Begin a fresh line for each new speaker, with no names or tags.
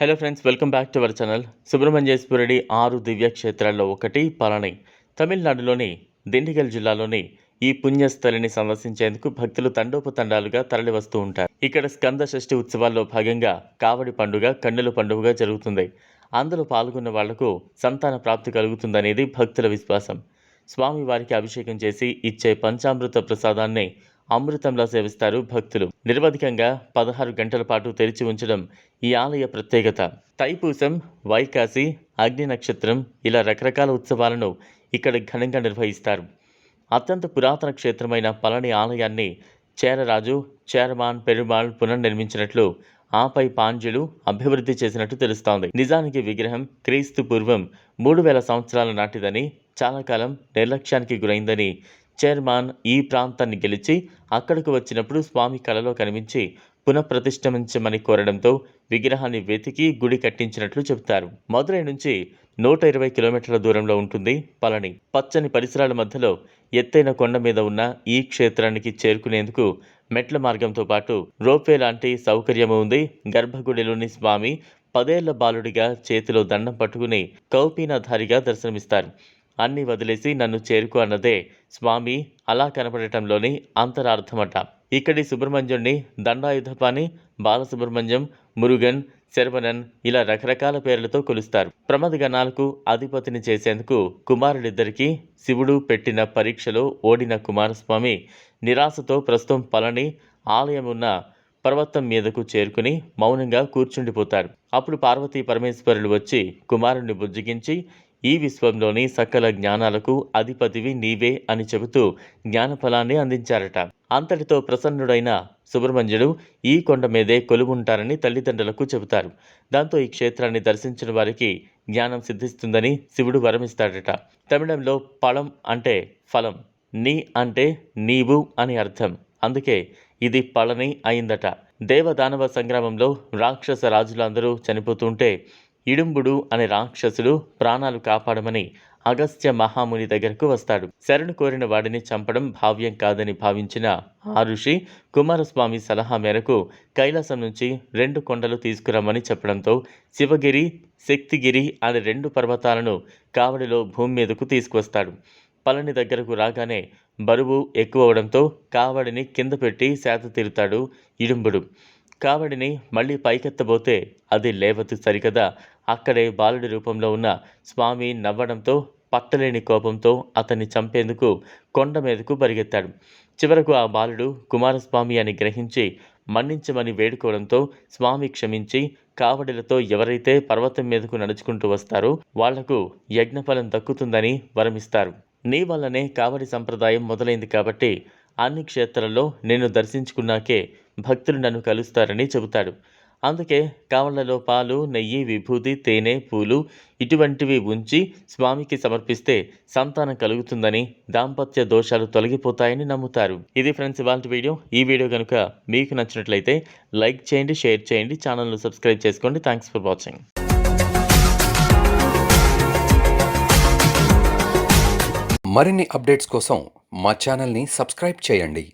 Hello friends, welcome back to our channel. సుబ్రహ్మణ్యేశ్వరుడి 6 దివ్యక్షేత్రాల్లో ఒకటి పళని. తమిళనాడులోని దిండిగల్ జిల్లాలోని ఈ పుణ్యస్థలిని సందర్శించేందుకు భక్తులు తండోపతండాలుగా తరలివస్తూ ఉంటారు. ఇక్కడ స్కంద షష్ఠి ఉత్సవాల్లో భాగంగా కావడి పండుగ కన్నుల పండుగగా జరుగుతుంది. అందులో పాల్గొన్న వాళ్లకు సంతాన ప్రాప్తి కలుగుతుందనేది భక్తుల విశ్వాసం. స్వామివారికి అభిషేకం చేసి ఇచ్చే పంచామృత ప్రసాదాన్ని అమృతంలా సేవిస్తారు భక్తులు. నిరవధికంగా 16 గంటల పాటు తెరిచి ఉంచడం ఈ ఆలయ ప్రత్యేకత. తైపూసం, వైకాసి, అగ్ని నక్షత్రం ఇలా రకరకాల ఉత్సవాలను ఇక్కడ ఘనంగా నిర్వహిస్తారు. అత్యంత పురాతన క్షేత్రమైన పళని ఆలయాన్ని చేరరాజు చేరమాన్ పెరుమాళ్ పునర్నిర్మించినట్లు, ఆపై పాండ్యులు అభివృద్ధి చేసినట్టు తెలుస్తోంది. నిజానికి విగ్రహం క్రీస్తు పూర్వం 3000 సంవత్సరాల నాటిదని, చాలా కాలం నిర్లక్ష్యానికి గురైందని చైర్మాన్ ఈ ప్రాంతాన్ని గెలిచి అక్కడకు వచ్చినప్పుడు స్వామి కలలో కనిపించి పునఃప్రతిష్ఠించమని కోరడంతో విగ్రహాన్ని వెతికి గుడి కట్టించినట్లు చెబుతారు. మదురై నుంచి 120 కిలోమీటర్ల దూరంలో ఉంటుంది పళని. పచ్చని పరిసరాల మధ్యలో ఎత్తైన కొండ మీద ఉన్న ఈ క్షేత్రానికి చేరుకునేందుకు మెట్ల మార్గంతో పాటు రోప్వే లాంటి సౌకర్యము ఉంది. గర్భగుడిలోని స్వామి 10 ఏళ్ల బాలుడిగా చేతిలో దండం పట్టుకుని కౌపీనధారిగా దర్శనమిస్తారు. అన్నీ వదిలేసి నన్ను చేరుకో అన్నదే స్వామి అలా కనపడటంలోని అంతరార్థమట. ఇక్కడి సుబ్రహ్మణ్యుణ్ణి దండాయుధపాణి, బాలసుబ్రహ్మణ్యం, మురుగన్, శరవణన్ ఇలా రకరకాల పేర్లతో కొలుస్తారు. ప్రమథగణాలకు అధిపతిని చేసేందుకు కుమారులిద్దరికీ శివుడు పెట్టిన పరీక్షలో ఓడిన కుమారస్వామి నిరాశతో ప్రస్తుతం పళని ఆలయం ఉన్న పర్వతం మీదకు చేరుకుని మౌనంగా కూర్చుండిపోతారు. అప్పుడు పార్వతీ పరమేశ్వరులు వచ్చి కుమారుణ్ణి బుజ్జగించి ఈ విశ్వంలోని సకల జ్ఞానాలకు అధిపతివి నీవే అని చెబుతూ జ్ఞానఫలాన్ని అందించారట. అంతటితో ప్రసన్నుడైన సుబ్రహ్మణ్యుడు ఈ కొండ మీదే కొలువుంటారని తల్లిదండ్రులకు చెబుతారు. దాంతో ఈ క్షేత్రాన్ని దర్శించిన వారికి జ్ఞానం సిద్ధిస్తుందని శివుడు వరమిస్తాడట. తమిళంలో పళం అంటే ఫలం, నీ అంటే నీవు అని అర్థం. అందుకే ఇది పళని అయిందట. దేవదానవ సంగ్రామంలో రాక్షస రాజులందరూ చనిపోతుంటే ఇడుంబుడు అనే రాక్షసుడు ప్రాణాలు కాపాడమని అగస్త్య మహాముని దగ్గరకు వస్తాడు. శరణు కోరిన వాడిని చంపడం భావ్యం కాదని భావించిన ఆ ఋషి కుమారస్వామి సలహా మేరకు కైలాసం నుంచి 2 కొండలు తీసుకురమ్మని చెప్పడంతో శివగిరి, శక్తిగిరి అనే 2 పర్వతాలను కావడిలో భూమి మీదకు తీసుకువస్తాడు. పళని దగ్గరకు రాగానే బరువు ఎక్కువ అవడంతో కావడిని కింద పెట్టి సేద తీరుతాడు ఇడుంబుడు. కావడిని మళ్ళీ పైకెత్తబోతే అది లేవదు సరికదా. అక్కడే బాలుడి రూపంలో ఉన్న స్వామి నవ్వడంతో పట్టలేని కోపంతో అతన్ని చంపేందుకు కొండ మీదకు పరిగెత్తాడు. చివరకు ఆ బాలుడు కుమారస్వామి అని గ్రహించి మన్నించమని వేడుకోవడంతో స్వామి క్షమించి కావడిలతో ఎవరైతే పర్వతం మీదకు నడుచుకుంటూ వస్తారో వాళ్లకు యజ్ఞఫలం దక్కుతుందని వరమిస్తారు. నీ వల్లనే కావడి సంప్రదాయం మొదలైంది కాబట్టి అన్ని క్షేత్రాల్లో నేను దర్శించుకున్నాకే భక్తులు నన్ను కలుస్తారని చెబుతాడు. అందుకే కావళ్లలో పాలు, నెయ్యి, విభూతి, తేనె, పూలు ఇటువంటివి ఉంచి స్వామికి సమర్పిస్తే సంతానం కలుగుతుందని, దాంపత్య దోషాలు తొలగిపోతాయని నమ్ముతారు. ఇది ఫ్రెండ్స్ ఇవాల్టి వీడియో. ఈ వీడియో కనుక మీకు నచ్చినట్లయితే లైక్ చేయండి, షేర్ చేయండి, ఛానల్ను సబ్స్క్రైబ్ చేసుకోండి. Thanks for watching.
మరిన్ని అప్డేట్స్ కోసం మా ఛానల్ని సబ్స్క్రైబ్ చేయండి.